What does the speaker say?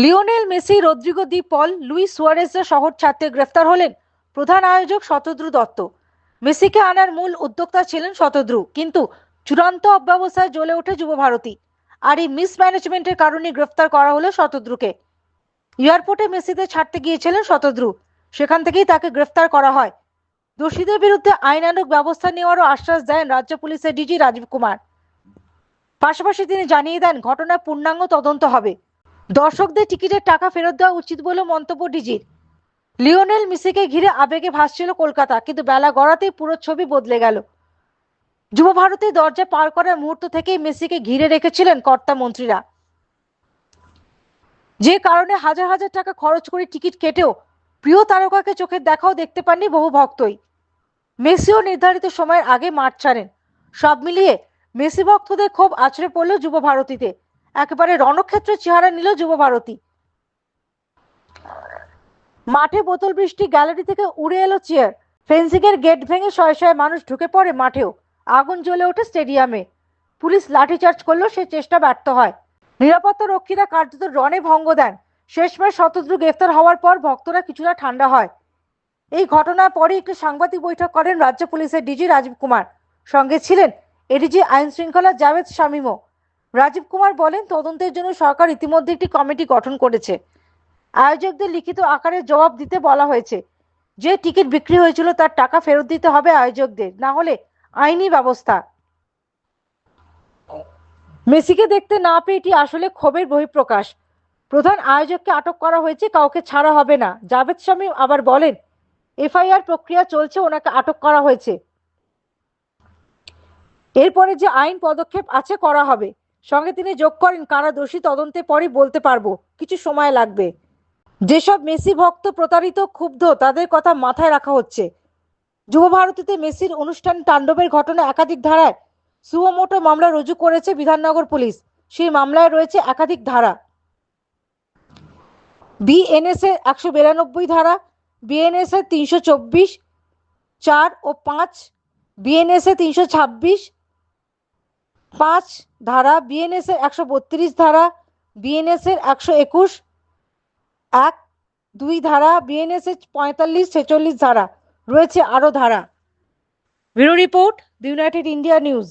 Lionel Messi, Rodrigo দি পল, Luis সুয়ারেজরা শহর ছাড়তে গ্রেফতার হলেন প্রধান আয়োজক শতদ্রু দত্ত। মেসিকে আনার মূল উদ্যোক্তা ছিলেন শতদ্রু, কিন্তু চূড়ান্ত অব্যবস্থায় জ্বলে ওঠে যুবভারতী। আর এই মিসম্যানেজমেন্টের কারণে গ্রেফতার করা হলো শতদ্রুকে। এয়ারপোর্টে মেসিদের ছাড়তে গিয়েছিলেন শতদ্রু, সেখান থেকেই তাকে গ্রেফতার করা হয়। দোষীদের বিরুদ্ধে আইনানুগ ব্যবস্থা নেওয়ারও আশ্বাস দেন রাজ্য পুলিশের ডিজি রাজীব কুমার। পাশাপাশি তিনি জানিয়ে দেন ঘটনার পূর্ণাঙ্গ তদন্ত হবে। দর্শকদের টিকিটের টাকা ফেরত দেওয়া উচিত বলে মন্তব্য ডিজির। লিওনেল মেসিকে ঘিরে আবেগে ভাসছিল কলকাতা, কিন্তু বেলা গড়াতেই পুরো ছবি বদলে গেল। যুব ভারতের দরজা পার করার মুহূর্ত থেকেই মেসিকে ঘিরে রেখেছিলেন কর্তা মন্ত্রীরা, যে কারণে হাজার হাজার টাকা খরচ করে টিকিট কেটেও প্রিয় তারকাকে চোখের দেখাও দেখতে পাননি বহু ভক্তই। মেসিও নির্ধারিত সময়ের আগে মাঠ ছাড়েন। সব মিলিয়ে মেসি ভক্তদের ক্ষোভ আছড়ে পড়ল যুব ভারতীতে। একেবারে রণক্ষেত্রের চেহারা নিল যুব ভারতী। মাঠে বোতল বৃষ্টি, গ্যালারি থেকে উড়ে এলো চেয়ার, ফেন্সিং এর গেট ভেঙে শয়ে শয়ে মানুষ ঢুকে পড়ে মাঠেও। আগুন জ্বলে ওঠে স্টেডিয়ামে। পুলিশ লাঠিচার্জ করলেও সে চেষ্টা ব্যর্থ হয়। নিরাপত্তা রক্ষীরা কার্যত রণে ভঙ্গ দেন। শেষমেশ শতদ্রু গ্রেফতার হওয়ার পর ভক্তরা কিছুটা ঠান্ডা হয়। এই ঘটনার পরে একটি সাংবাদিক বৈঠক করেন রাজ্য পুলিশের ডিজি রাজীব কুমার। সঙ্গে ছিলেন এডিজি আইন শৃঙ্খলা জাভেদ শামীমও। রাজীব কুমার বলেন, তদন্তের জন্য সরকার ইতিমধ্যে একটি কমিটি গঠন করেছে। আয়োজকদের লিখিত আকারে জবাব দিতে বলা হয়েছে। যে টিকিট বিক্রি হয়েছিল তার টাকা ফেরত দিতে হবে আয়োজকদের, না হলে আইনি ব্যবস্থা। মেসিকে দেখতে না পেয়ে এটি আসলে ক্ষোভের বহিঃপ্রকাশ। প্রধান আয়োজককে আটক করা হয়েছে, কাউকে ছাড়া হবে না। জাভেদ শামীম আবার বলেন, এফআইআর প্রক্রিয়া চলছে, ওনাকে আটক করা হয়েছে। এরপরে যে আইন পদক্ষেপ আছে করা হবে। সঙ্গে তিনি যোগ করেন, কারা দোষী তদন্তের পরই বলতে পারবো, কিছু সময় লাগবে। যেসব মেসি ভক্ত প্রতারিত, ক্ষুব্ধ, তাদের কথা মাথায় রাখা হচ্ছে। যুব ভারতীতে মেসির অনুষ্ঠান তাণ্ডবের ঘটনা একাধিক ধারায় সুও মোটো মামলা রুজু করেছে বিধাননগর পুলিশ। সেই মামলায় রয়েছে একাধিক ধারা। বিএনএস এর 192 ধারা, বিএনএস এর 324, 4 ও 5, বিএনএস এর 326, 5 ধারা, বিএনএস এর 132 ধারা, বিএনএস এর 121, 1, 2 ধারা, বিএনএস এর 45, 46 ধারা রয়েছে আরো ধারা। Bureau report, the United India news.